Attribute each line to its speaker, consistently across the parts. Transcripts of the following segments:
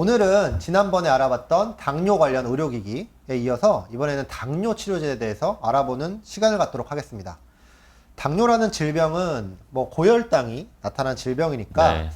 Speaker 1: 오늘은 지난번에 알아봤던 당뇨 관련 의료기기에 이어서 이번에는 당뇨 치료제에 대해서 알아보는 시간을 갖도록 하겠습니다. 당뇨라는 질병은 고혈당이 나타난 질병이니까
Speaker 2: 네.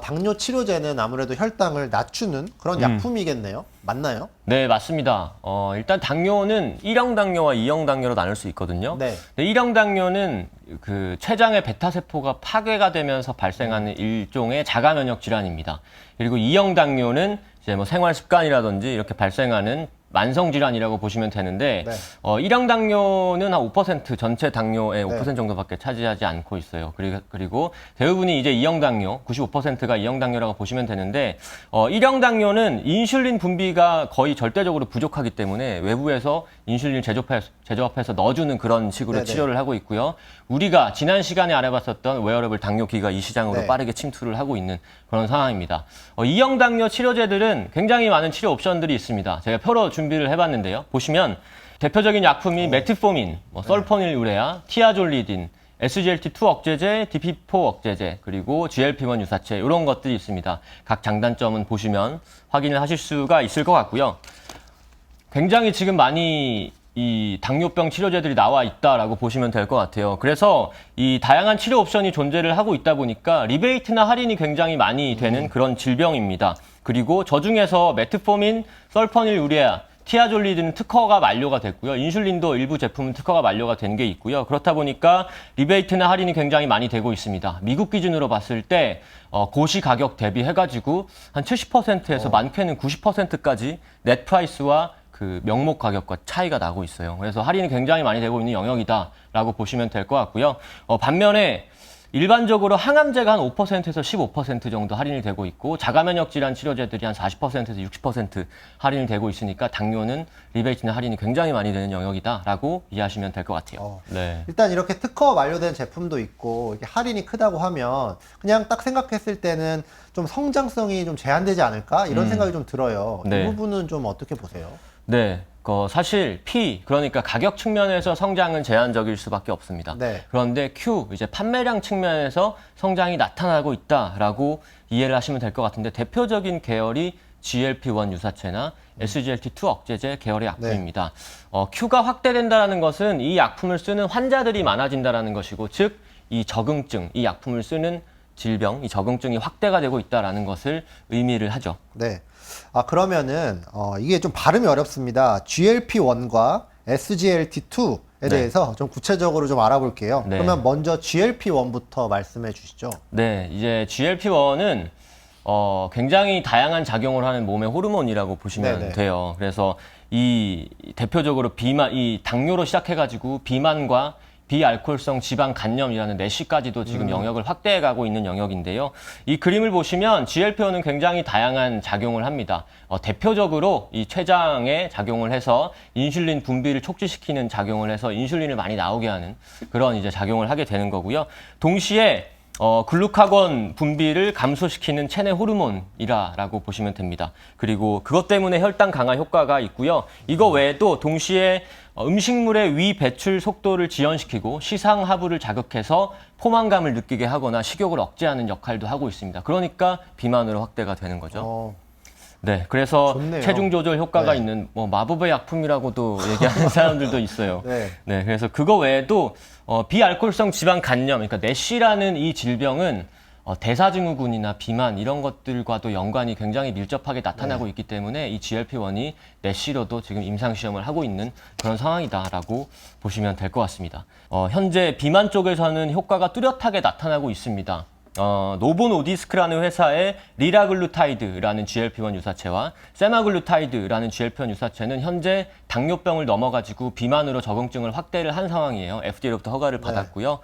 Speaker 1: 당뇨 치료제는 아무래도 혈당을 낮추는 그런 약품이겠네요. 맞나요?
Speaker 2: 네, 맞습니다. 일단 당뇨는 1형 당뇨와 2형 당뇨로 나눌 수 있거든요.
Speaker 1: 네.
Speaker 2: 근데 1형 당뇨는 그 췌장의 베타세포가 파괴가 되면서 발생하는 일종의 자가 면역 질환입니다. 그리고 2형 당뇨는 이제 생활 습관이라든지 이렇게 발생하는 만성 질환이라고 보시면 되는데,
Speaker 1: 네.
Speaker 2: 1형 당뇨는 한 5% 전체 당뇨의
Speaker 1: 네.
Speaker 2: 5% 정도밖에 차지하지 않고 있어요. 그리고 대부분이 이제 2형 당뇨, 95%가 2형 당뇨라고 보시면 되는데, 1형 당뇨는 인슐린 분비가 거의 절대적으로 부족하기 때문에 외부에서 인슐린을 제조합해서 넣어주는 그런 식으로
Speaker 1: 네네.
Speaker 2: 치료를 하고 있고요. 우리가 지난 시간에 알아봤었던 웨어러블 당뇨기가 이 시장으로
Speaker 1: 네.
Speaker 2: 빠르게 침투를 하고 있는 그런 상황입니다. 2형 당뇨 치료제들은 굉장히 많은 치료 옵션들이 있습니다. 제가 표로 준비를 해봤는데요. 보시면 대표적인 약품이 메트포민, 설포닐 우레아, 티아졸리딘, SGLT2 억제제, DP4 억제제, 그리고 GLP-1 유사체 이런 것들이 있습니다. 각 장단점은 보시면 확인을 하실 수가 있을 것 같고요. 굉장히 지금 많이 이 당뇨병 치료제들이 나와 있다라고 보시면 될 것 같아요. 그래서 이 다양한 치료 옵션이 존재를 하고 있다 보니까 리베이트나 할인이 굉장히 많이 되는 그런 질병입니다. 그리고 저 중에서 메트포민, 설포닐 우레아, 티아졸리딘은 특허가 만료가 됐고요. 인슐린도 일부 제품은 특허가 만료가 된 게 있고요. 그렇다 보니까 리베이트나 할인이 굉장히 많이 되고 있습니다. 미국 기준으로 봤을 때 고시 가격 대비해가지고 한 70%에서 많게는 90%까지 넷 프라이스와 그 명목 가격과 차이가 나고 있어요. 그래서 할인이 굉장히 많이 되고 있는 영역이다라고 보시면 될 것 같고요. 반면에 일반적으로 항암제가 한 5%에서 15% 정도 할인이 되고 있고 자가면역 질환 치료제들이 한 40%에서 60% 할인이 되고 있으니까 당뇨는 리베이트나 할인이 굉장히 많이 되는 영역이다라고 이해하시면 될 것 같아요. 네.
Speaker 1: 일단 이렇게 특허 만료된 제품도 있고 이렇게 할인이 크다고 하면 그냥 딱 생각했을 때는 좀 성장성이 좀 제한되지 않을까 이런 생각이 좀 들어요.
Speaker 2: 네.
Speaker 1: 이 부분은 좀 어떻게 보세요?
Speaker 2: 네, 사실 그러니까 가격 측면에서 성장은 제한적일 수밖에 없습니다.
Speaker 1: 네.
Speaker 2: 그런데 이제 판매량 측면에서 성장이 나타나고 있다라고 이해를 하시면 될 것 같은데 대표적인 계열이 GLP-1 유사체나 SGLT2 억제제 계열의 약품입니다. Q가 확대된다는 것은 이 약품을 쓰는 환자들이 많아진다는 것이고, 즉 이 적응증, 이 약품을 쓰는 질병, 이 적응증이 확대가 되고 있다는 것을 의미를 하죠.
Speaker 1: 네. 그러면은 이게 좀 발음이 어렵습니다. GLP-1과 SGLT2에 대해서 좀 구체적으로 좀 알아볼게요.
Speaker 2: 네.
Speaker 1: 그러면 먼저 GLP-1부터 말씀해 주시죠.
Speaker 2: 네, 이제 GLP-1은 굉장히 다양한 작용을 하는 몸의 호르몬이라고 보시면
Speaker 1: 네네.
Speaker 2: 돼요. 그래서 대표적으로 이 당뇨로 시작해가지고 비만과 비알코올성 지방 간염이라는 내시까지도 지금 영역을 확대해가고 있는 영역인데요. 이 그림을 보시면 GLP-1은 굉장히 다양한 작용을 합니다. 대표적으로 이 췌장에 작용을 해서 인슐린 분비를 촉진시키는 작용을 해서 인슐린을 많이 나오게 하는 그런 이제 작용을 하게 되는 거고요. 동시에 글루카곤 분비를 감소시키는 체내 호르몬이라고 보시면 됩니다. 그리고 그것 때문에 혈당 강화 효과가 있고요. 이거 외에도 동시에 음식물의 위 배출 속도를 지연시키고 시상하부를 자극해서 포만감을 느끼게 하거나 식욕을 억제하는 역할도 하고 있습니다. 그러니까 비만으로 확대가 되는 거죠. 네, 그래서
Speaker 1: 좋네요.
Speaker 2: 체중 조절 효과가
Speaker 1: 네.
Speaker 2: 있는 마법의 약품이라고도 얘기하는 사람들도 있어요.
Speaker 1: 네.
Speaker 2: 네, 그래서 그거 외에도 비알코올성 지방 간염, 그러니까 내시라는 이 질병은 대사증후군이나 비만 이런 것들과도 연관이 굉장히 밀접하게 나타나고 있기 때문에 이 GLP-1이 내시로도 지금 임상 시험을 하고 있는 그런 상황이다라고 보시면 될 것 같습니다. 현재 비만 쪽에서는 효과가 뚜렷하게 나타나고 있습니다. 노보 노디스크라는 회사의 리라글루타이드라는 GLP-1 유사체와 세마글루타이드라는 GLP-1 유사체는 현재 당뇨병을 넘어가지고 비만으로 적응증을 확대를 한 상황이에요. FDA로부터 허가를 받았고요.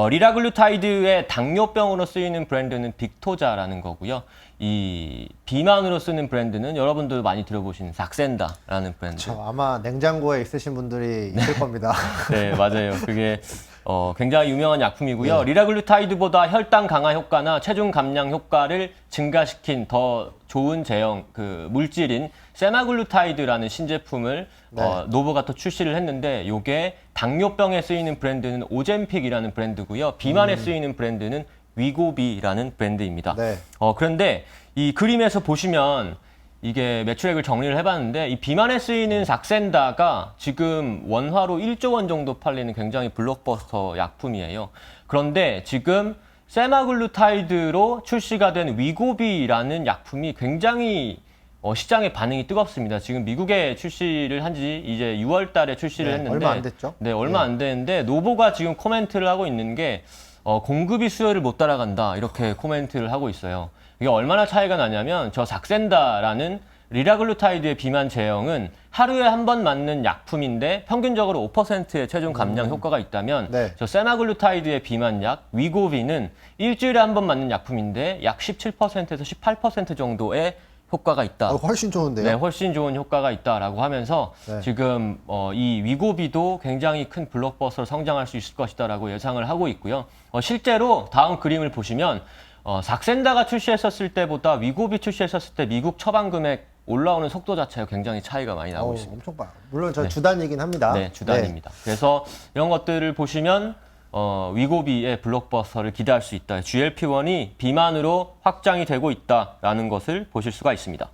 Speaker 2: 리라글루타이드의 당뇨병으로 쓰이는 브랜드는 빅토자라는 거고요. 이 비만으로 쓰는 브랜드는 여러분들 많이 들어보신 삭센다라는 브랜드.
Speaker 1: 아마 냉장고에 있으신 분들이 있을 겁니다.
Speaker 2: 네, 맞아요. 그게 굉장히 유명한 약품이고요. 리라글루타이드보다 혈당 강화 효과나 체중 감량 효과를 증가시킨 더 좋은 물질인 세마글루타이드라는 신제품을 노보가 또 출시를 했는데, 요게 당뇨병에 쓰이는 브랜드는 오젬픽이라는 브랜드고요. 비만에 쓰이는 브랜드는 위고비라는 브랜드입니다.
Speaker 1: 네.
Speaker 2: 그런데 이 그림에서 보시면 이게 매출액을 정리를 해봤는데 이 비만에 쓰이는 삭센다가 지금 원화로 1조 원 정도 팔리는 굉장히 블록버스터 약품이에요. 그런데 지금 세마글루타이드로 출시가 된 위고비라는 약품이 굉장히 시장의 반응이 뜨겁습니다. 지금 미국에 출시를 한 지 이제 6월 달에 출시를 했는데
Speaker 1: 얼마 안 됐죠?
Speaker 2: 네, 얼마 안 되는데 노보가 지금 코멘트를 하고 있는 게 공급이 수요를 못 따라간다 이렇게 코멘트를 하고 있어요. 이게 얼마나 차이가 나냐면 저 삭센다라는 리라글루타이드의 비만 제형은 하루에 한 번 맞는 약품인데 평균적으로 5%의 체중 감량 효과가 있다면
Speaker 1: 네.
Speaker 2: 저 세마글루타이드의 비만약 위고비는 일주일에 한 번 맞는 약품인데 약 17%에서 18% 정도의 효과가 있다.
Speaker 1: 훨씬 좋은데요?
Speaker 2: 네, 훨씬 좋은 효과가 있다라고 하면서
Speaker 1: 네.
Speaker 2: 지금 이 위고비도 굉장히 큰 블록버스터로 성장할 수 있을 것이다라고 예상을 하고 있고요. 실제로 다음 그림을 보시면 삭센다가 출시했었을 때보다 위고비 출시했었을 때 미국 처방 금액 올라오는 속도 자체가 굉장히 차이가 많이 나고 있습니다.
Speaker 1: 엄청 빠요. 물론 저 주단이긴 합니다.
Speaker 2: 네, 주단입니다. 그래서 이런 것들을 보시면 위고비의 블록버스터를 기대할 수 있다. GLP-1이 비만으로 확장이 되고 있다라는 것을 보실 수가 있습니다.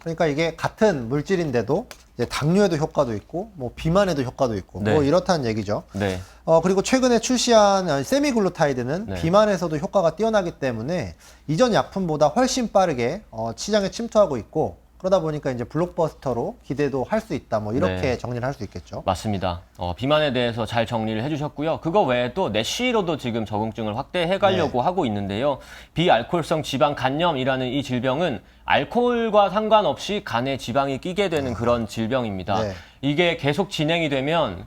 Speaker 1: 그러니까 이게 같은 물질인데도 이제 당뇨에도 효과도 있고, 뭐 비만에도 효과도 있고,
Speaker 2: 네.
Speaker 1: 뭐 이렇다는 얘기죠.
Speaker 2: 네,
Speaker 1: 그리고 최근에 출시한 세미글루타이드는
Speaker 2: 네.
Speaker 1: 비만에서도 효과가 뛰어나기 때문에 이전 약품보다 훨씬 빠르게 시장에 침투하고 있고, 그러다 보니까 이제 블록버스터로 기대도 할 수 있다. 뭐 이렇게
Speaker 2: 네.
Speaker 1: 정리를 할 수 있겠죠.
Speaker 2: 맞습니다. 비만에 대해서 잘 정리를 해주셨고요. 그거 외에도 내시로도 지금 적응증을 확대해 가려고 하고 있는데요. 비알코올성 지방 간염이라는 이 질병은 알코올과 상관없이 간에 지방이 끼게 되는 그런 질병입니다.
Speaker 1: 네.
Speaker 2: 이게 계속 진행이 되면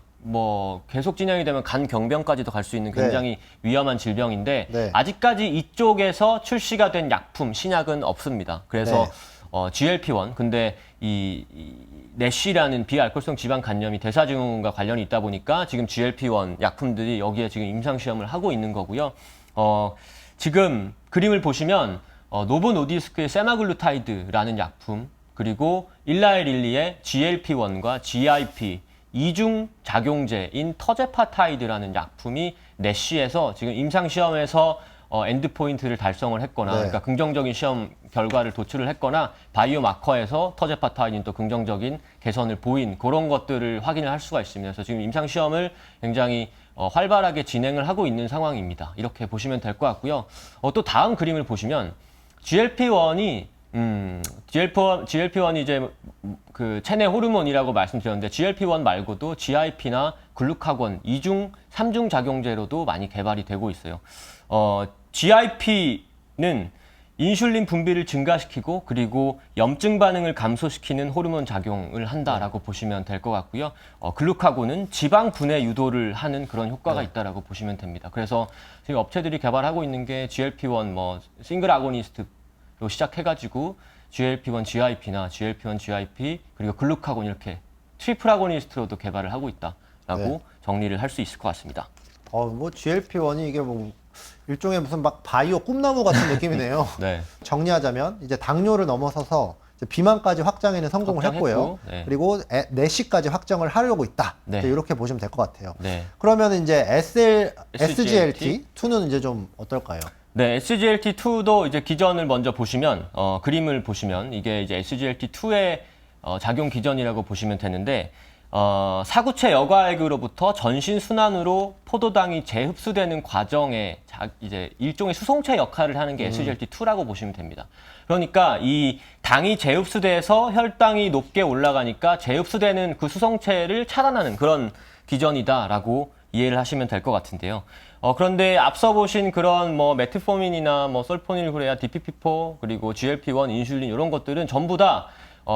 Speaker 2: 간 경병까지도 갈 수 있는 굉장히 위험한 질병인데
Speaker 1: 네.
Speaker 2: 아직까지 이쪽에서 출시가 된 약품, 신약은 없습니다. 그래서
Speaker 1: 네.
Speaker 2: GLP-1 근데 이 내시라는 비알코올성 지방 간염이 대사증후군과 관련이 있다 보니까 지금 GLP-1 약품들이 여기에 지금 임상 시험을 하고 있는 거고요. 지금 그림을 보시면 노보 노디스크의 세마글루타이드라는 약품 그리고 일라이 릴리의 GLP-1과 GIP 이중 작용제인 터제파타이드라는 약품이 내시에서 지금 임상 시험에서 엔드포인트를 달성을 했거나,
Speaker 1: 네.
Speaker 2: 그러니까 긍정적인 시험 결과를 도출을 했거나, 바이오 마커에서 터제파타이드는 또 긍정적인 개선을 보인 그런 것들을 확인을 할 수가 있습니다. 그래서 지금 임상 시험을 굉장히 활발하게 진행을 하고 있는 상황입니다. 이렇게 보시면 될 것 같고요. 또 다음 그림을 보시면 GLP-1이 이제 그 체내 호르몬이라고 말씀드렸는데 GLP-1 말고도 GIP나 글루카곤, 2중, 3중 작용제로도 많이 개발이 되고 있어요. GIP는 인슐린 분비를 증가시키고 그리고 염증 반응을 감소시키는 호르몬 작용을 한다라고 보시면 될 것 같고요. 글루카곤은 지방 분해 유도를 하는 그런 효과가 있다라고 보시면 됩니다. 그래서 지금 업체들이 개발하고 있는 게 GLP-1 싱글 아고니스트로 시작해가지고 GLP-1 GIP나 GLP-1 GIP 그리고 글루카곤 이렇게 트리플 아고니스트로도 개발을 하고 있다라고 정리를 할 수 있을 것 같습니다.
Speaker 1: 뭐 GLP-1이 이게 뭐 일종의 무슨 막 바이오 꿈나무 같은 느낌이네요.
Speaker 2: 네.
Speaker 1: 정리하자면 이제 당뇨를 넘어서서 이제 비만까지 확장에는 성공을
Speaker 2: 확장했고,
Speaker 1: 했고요.
Speaker 2: 네.
Speaker 1: 그리고 내시까지 확정을 하려고 있다.
Speaker 2: 네.
Speaker 1: 이제 이렇게 보시면 될 것 같아요.
Speaker 2: 네.
Speaker 1: 그러면 이제
Speaker 2: SGLT?
Speaker 1: SGLT2는 이제 좀 어떨까요?
Speaker 2: 네, SGLT2도 이제 기전을 먼저 보시면, 그림을 보시면 이게 이제 SGLT2의 작용 기전이라고 보시면 되는데, 사구체 여과액으로부터 전신 순환으로 포도당이 재흡수되는 과정에 이제 일종의 수송체 역할을 하는 게 SGLT2라고 보시면 됩니다. 그러니까 이 당이 재흡수돼서 혈당이 높게 올라가니까 재흡수되는 그 수송체를 차단하는 그런 기전이다라고 이해를 하시면 될 것 같은데요. 그런데 앞서 보신 그런 메트포민이나 솔포닐후레아, DPP4 그리고 GLP-1, 인슐린 이런 것들은 전부 다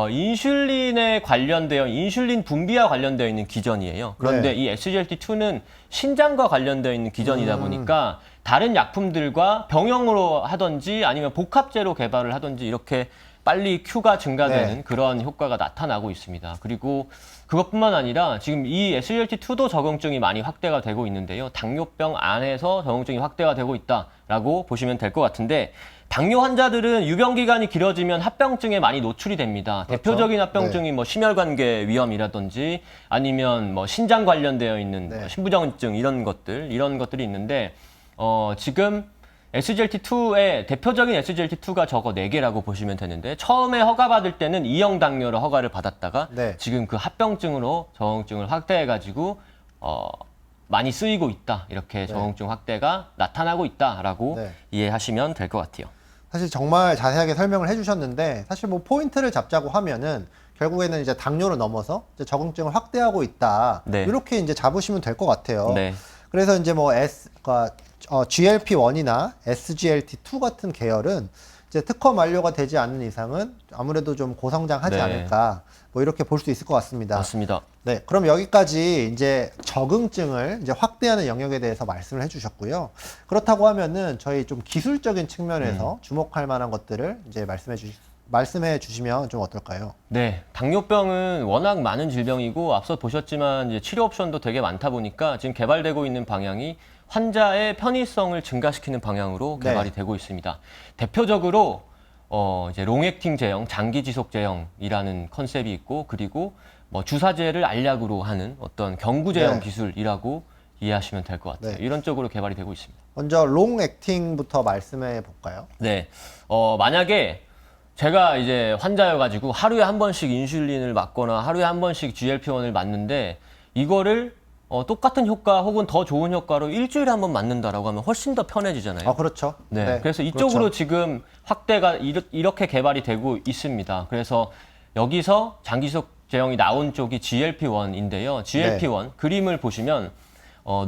Speaker 2: 인슐린에 관련되어 인슐린 분비와 관련되어 있는 기전이에요. 그런데
Speaker 1: 네.
Speaker 2: 이 SGLT2는 신장과 관련되어 있는 기전이다 보니까 다른 약품들과 병용으로 하든지 아니면 복합제로 개발을 하든지 이렇게 빨리 Q가 증가되는 그런 효과가 나타나고 있습니다. 그리고 그것뿐만 아니라 지금 이 SGLT2도 적응증이 많이 확대가 되고 있는데요. 당뇨병 안에서 적응증이 확대가 되고 있다라고 보시면 될 것 같은데 당뇨 환자들은 유병 기간이 길어지면 합병증에 많이 노출이 됩니다.
Speaker 1: 그렇죠.
Speaker 2: 대표적인 합병증이 심혈관계 위염이라든지 아니면 신장 관련되어 있는 신부전증 이런 것들이 있는데 지금 SGLT2의 대표적인 SGLT2가 저거 4개라고 보시면 되는데 처음에 허가받을 때는 2형 당뇨로 허가를 받았다가
Speaker 1: 네.
Speaker 2: 지금 그 합병증으로 저항증을 확대해가지고 많이 쓰이고 있다. 이렇게 저항증 확대가 나타나고 있다라고
Speaker 1: 네.
Speaker 2: 이해하시면 될 것 같아요.
Speaker 1: 사실 정말 자세하게 설명을 해주셨는데 사실 뭐 포인트를 잡자고 하면은 결국에는 이제 당뇨를 넘어서 이제 적응증을 확대하고 있다.
Speaker 2: 네.
Speaker 1: 이렇게 이제 잡으시면 될 것 같아요.
Speaker 2: 네.
Speaker 1: 그래서 이제 뭐 GLP-1이나 SGLT2 같은 계열은 이제 특허 만료가 되지 않는 이상은 아무래도 좀 고성장하지
Speaker 2: 네.
Speaker 1: 않을까 뭐 이렇게 볼 수 있을 것 같습니다.
Speaker 2: 맞습니다.
Speaker 1: 네, 그럼 여기까지 이제 적응증을 이제 확대하는 영역에 대해서 말씀을 해주셨고요. 그렇다고 하면은 저희 좀 기술적인 측면에서 주목할 만한 것들을 이제 말씀해 주시면 좀 어떨까요?
Speaker 2: 네, 당뇨병은 워낙 많은 질병이고 앞서 보셨지만 이제 치료 옵션도 되게 많다 보니까 지금 개발되고 있는 방향이 환자의 편의성을 증가시키는 방향으로
Speaker 1: 네.
Speaker 2: 개발이 되고 있습니다. 대표적으로 이제 롱액팅 제형, 장기 지속 제형이라는 컨셉이 있고 그리고 뭐 주사제를 알약으로 하는 어떤 경구 제형
Speaker 1: 네.
Speaker 2: 기술이라고 이해하시면 될 것 같아요.
Speaker 1: 네.
Speaker 2: 이런 쪽으로 개발이 되고 있습니다.
Speaker 1: 먼저 롱 액팅부터 말씀해 볼까요?
Speaker 2: 네, 만약에 제가 이제 환자여가지고 하루에 한 번씩 인슐린을 맞거나 하루에 한 번씩 GLP-1을 맞는데 이거를 똑같은 효과 혹은 더 좋은 효과로 일주일에 한 번 맞는다라고 하면 훨씬 더 편해지잖아요.
Speaker 1: 아, 그렇죠.
Speaker 2: 네, 그래서 이쪽으로
Speaker 1: 그렇죠.
Speaker 2: 지금 확대가 이렇게 개발이 되고 있습니다. 그래서 여기서 장기속 제형이 나온 쪽이 GLP-1인데요. GLP-1 그림을 보시면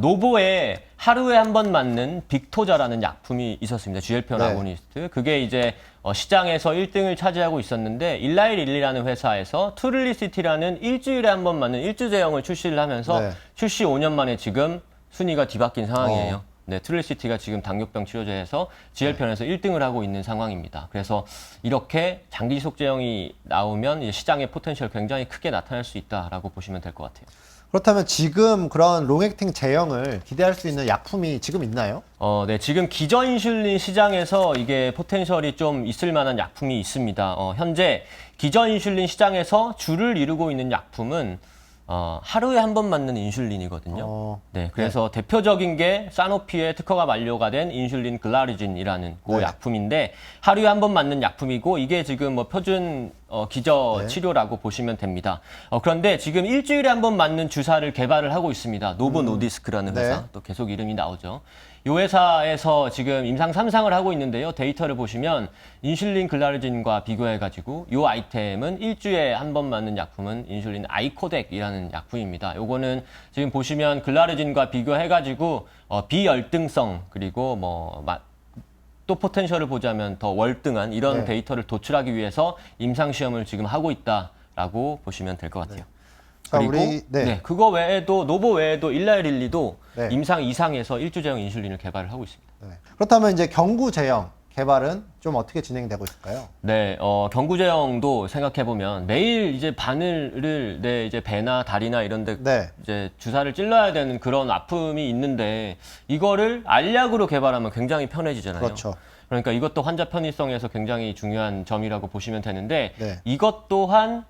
Speaker 2: 노보에 하루에 한 번 맞는 빅토자라는 약품이 있었습니다. GLP-1
Speaker 1: 네.
Speaker 2: 아고니스트. 그게 이제 시장에서 1등을 차지하고 있었는데 일라이릴리라는 회사에서 투릴리시티라는 일주일에 한 번 맞는 일주제형을 출시를 하면서
Speaker 1: 네.
Speaker 2: 출시 5년 만에 지금 순위가 뒤바뀐 상황이에요. 네, 트릴리시티가 지금 당뇨병 치료제에서 GLP-1에서 1등을 하고 있는 상황입니다. 그래서 이렇게 장기지속 제형이 나오면 이제 시장의 포텐셜 굉장히 크게 나타날 수 있다라고 보시면 될 것 같아요.
Speaker 1: 그렇다면 지금 그런 롱액팅 제형을 기대할 수 있는 약품이 지금 있나요?
Speaker 2: 네, 지금 기저 인슐린 시장에서 이게 포텐셜이 좀 있을 만한 약품이 있습니다. 현재 기저 인슐린 시장에서 주를 이루고 있는 약품은 하루에 한 번 맞는 인슐린이거든요. 네, 그래서 대표적인 게 사노피의 특허가 만료가 된 인슐린 글라리진이라는 그
Speaker 1: 네.
Speaker 2: 약품인데 하루에 한 번 맞는 약품이고 이게 지금 뭐 표준 기저
Speaker 1: 네.
Speaker 2: 치료라고 보시면 됩니다. 그런데 지금 일주일에 한 번 맞는 주사를 개발을 하고 있습니다. 노보 노디스크라는 회사.
Speaker 1: 네.
Speaker 2: 또 계속 이름이 나오죠. 이 회사에서 지금 임상 3상을 하고 있는데요. 데이터를 보시면 인슐린 글라리진과 비교해가지고 이 아이템은 일주일에 한 번 맞는 약품은 인슐린 아이코덱이라는 약품입니다. 요거는 지금 보시면 글라리진과 비교해가지고 비열등성 그리고 또 포텐셜을 보자면 더 월등한 이런
Speaker 1: 네.
Speaker 2: 데이터를 도출하기 위해서 임상 시험을 지금 하고 있다라고 보시면 될 것 같아요.
Speaker 1: 자,
Speaker 2: 그리고
Speaker 1: 네.
Speaker 2: 그거 외에도 노보 외에도 일라이릴리도
Speaker 1: 네.
Speaker 2: 임상 2상에서 일주제형 인슐린을 개발을 하고 있습니다.
Speaker 1: 네. 그렇다면 이제 경구 제형 개발은 좀 어떻게 진행되고 있을까요?
Speaker 2: 네, 경구제형도 생각해 보면 매일 이제 바늘을 내 이제 배나 다리나 이런데
Speaker 1: 네.
Speaker 2: 이제 주사를 찔러야 되는 그런 아픔이 있는데 이거를 알약으로 개발하면 굉장히 편해지잖아요.
Speaker 1: 그렇죠.
Speaker 2: 그러니까 이것도 환자 편의성에서 굉장히 중요한 점이라고 보시면 되는데
Speaker 1: 네.
Speaker 2: 이것 또한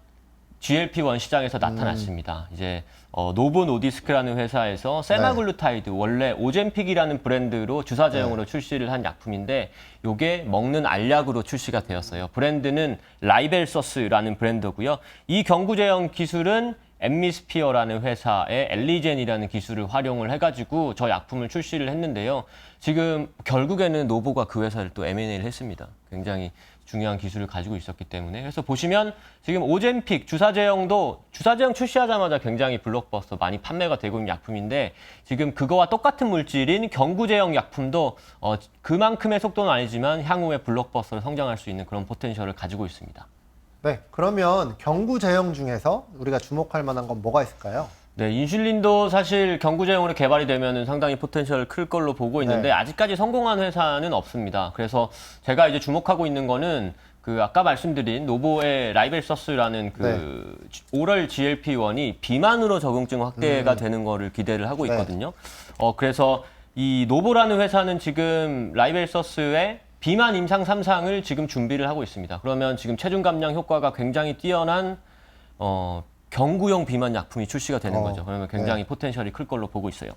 Speaker 2: GLP-1 시장에서 나타났습니다. 이제 노보 노디스크라는 회사에서 세마글루타이드 원래 오젬픽이라는 브랜드로 주사 제형으로 출시를 한 약품인데 요게 먹는 알약으로 출시가 되었어요. 브랜드는 라이벨서스라는 브랜드고요. 이 경구 제형 기술은 엠미스피어라는 회사의 엘리젠이라는 기술을 활용을 해가지고 저 약품을 출시를 했는데요. 지금 결국에는 노보가 그 회사를 또 M&A를 했습니다. 굉장히 중요한 기술을 가지고 있었기 때문에. 그래서 보시면 지금 오젬픽 주사제형도 주사제형 출시하자마자 굉장히 블록버스터 많이 판매가 되고 있는 약품인데 지금 그거와 똑같은 물질인 경구제형 약품도 그만큼의 속도는 아니지만 향후에 블록버스터로 성장할 수 있는 그런 포텐셜을 가지고 있습니다.
Speaker 1: 네. 그러면 경구 제형 중에서 우리가 주목할 만한 건 뭐가 있을까요?
Speaker 2: 네, 인슐린도 사실 경구제형으로 개발이 되면 상당히 포텐셜 클 걸로 보고 있는데
Speaker 1: 네.
Speaker 2: 아직까지 성공한 회사는 없습니다. 그래서 제가 이제 주목하고 있는 거는 그 아까 말씀드린 노보의 라이벨서스라는 그 오럴 GLP-1이 비만으로 적응증 확대가 되는 거를 기대를 하고 있거든요. 그래서 이 노보라는 회사는 지금 라이벨서스의 비만 임상 3상을 지금 준비를 하고 있습니다. 그러면 지금 체중 감량 효과가 굉장히 뛰어난 경구용 비만 약품이 출시가 되는 거죠. 그러면 굉장히 포텐셜이 클 걸로 보고 있어요.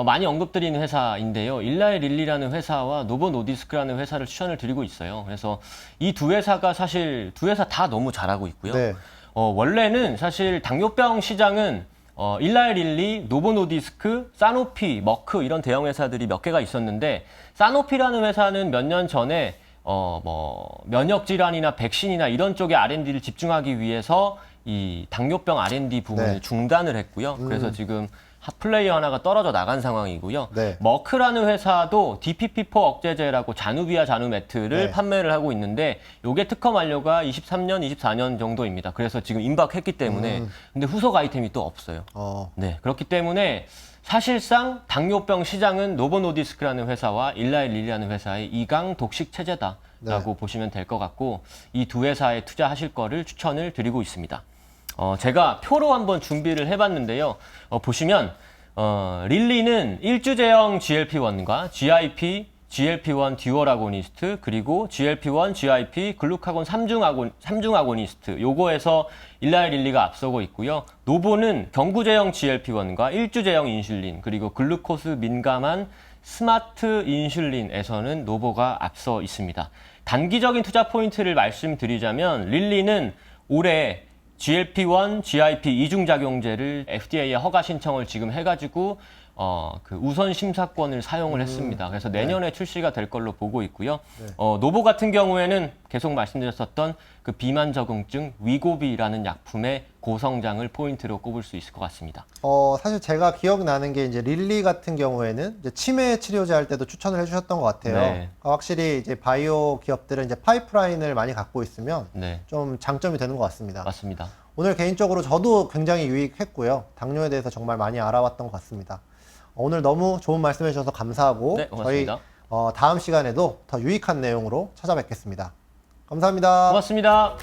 Speaker 2: 많이 언급드리는 회사인데요. 일라이 릴리라는 회사와 노보 노디스크라는 회사를 추천을 드리고 있어요. 그래서 이 두 회사가 사실 두 회사 다 너무 잘하고 있고요.
Speaker 1: 네.
Speaker 2: 원래는 사실 당뇨병 시장은 일라이 릴리, 노보 노디스크, 사노피, 머크 이런 대형 회사들이 몇 개가 있었는데 사노피라는 회사는 몇 년 전에 면역 질환이나 백신이나 이런 쪽에 R&D를 집중하기 위해서 이 당뇨병 R&D 부분을
Speaker 1: 네.
Speaker 2: 중단을 했고요. 그래서 지금 플레이어 하나가 떨어져 나간 상황이고요.
Speaker 1: 네.
Speaker 2: 머크라는 회사도 DPP4 억제제라고 자누비아 자누매트를
Speaker 1: 네.
Speaker 2: 판매를 하고 있는데 요게 특허 만료가 23년, 24년 정도입니다. 그래서 지금 임박했기 때문에 근데 후속 아이템이 또 없어요. 네, 그렇기 때문에 사실상 당뇨병 시장은 노보 노디스크라는 회사와 일라이 릴리라는 회사의 이강 독식 체제다라고 보시면 될 것 같고 이 두 회사에 투자하실 거를 추천을 드리고 있습니다. 제가 표로 한번 준비를 해봤는데요. 보시면 릴리는 일주제형 GLP-1과 GIP, GLP-1 듀얼 아고니스트 그리고 GLP-1, GIP, 글루카곤 3중 아고니스트 요거에서 일라이 릴리가 앞서고 있고요. 노보는 경구제형 GLP-1과 일주제형 인슐린 그리고 글루코스 민감한 스마트 인슐린에서는 노보가 앞서 있습니다. 단기적인 투자 포인트를 말씀드리자면 릴리는 올해 GLP-1, GIP 이중작용제를 FDA에 허가 신청을 지금 해가지고 그 우선 심사권을 사용을 했습니다. 그래서 내년에 출시가 될 걸로 보고 있고요. 노보 같은 경우에는 계속 말씀드렸었던 그 비만 적응증 위고비라는 약품의 고성장을 포인트로 꼽을 수 있을 것 같습니다.
Speaker 1: 사실 제가 기억나는 게 이제 릴리 같은 경우에는 이제 치매 치료제 할 때도 추천을 해주셨던 것 같아요.
Speaker 2: 네.
Speaker 1: 확실히 이제 바이오 기업들은 이제 파이프라인을 많이 갖고 있으면
Speaker 2: 네,
Speaker 1: 좀 장점이 되는 것 같습니다.
Speaker 2: 맞습니다.
Speaker 1: 오늘 개인적으로 저도 굉장히 유익했고요. 당뇨에 대해서 정말 많이 알아봤던 것 같습니다. 오늘 너무 좋은 말씀해 주셔서 감사하고
Speaker 2: 네,
Speaker 1: 저희
Speaker 2: 고맙습니다.
Speaker 1: 다음 시간에도 더 유익한 내용으로 찾아뵙겠습니다. 감사합니다.
Speaker 2: 고맙습니다.